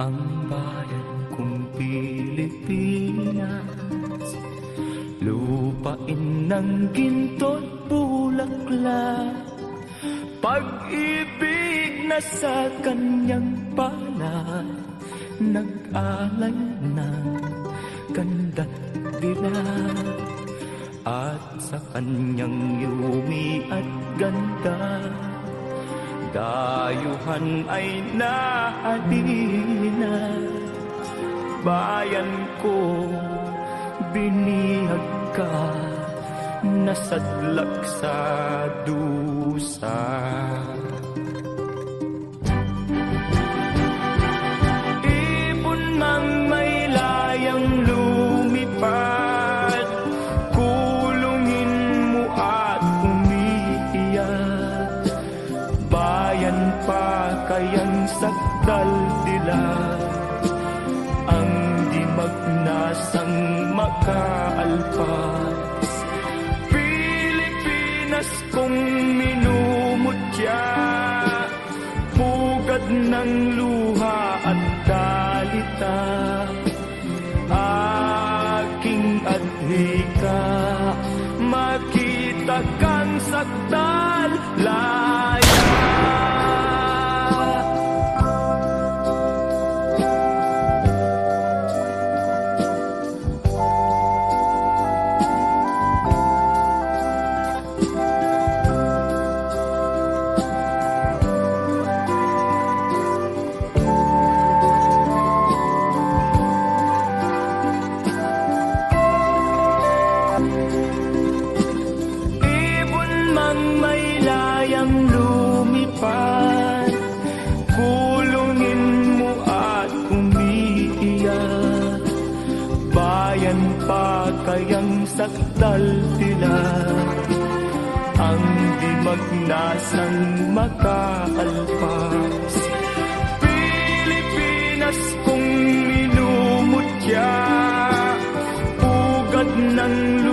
ang bayan kong Pilipinas, lupain ng ginto't bulaklak, pag-ibig na sa kanyang palad, nag-alay ng ganda't dilag, at sa kanyang yumi at ganda, dayuhan ay nahalina. Bayan ko, binihag ka, nasadlak sa dusa. Ibon mang may layang lumipad, kulungin mo at umiiyak. Bayan pa kayang sakdal dilag, ang di magnasang makaalpas. Pilipinas kong minumutya, pugad ng luha at dalita, aking adhika, makita kang sakdal laya. Kayang sakdal dilag, ang di magnasang makaalpas. Pilipinas kong minumutya, pugad ng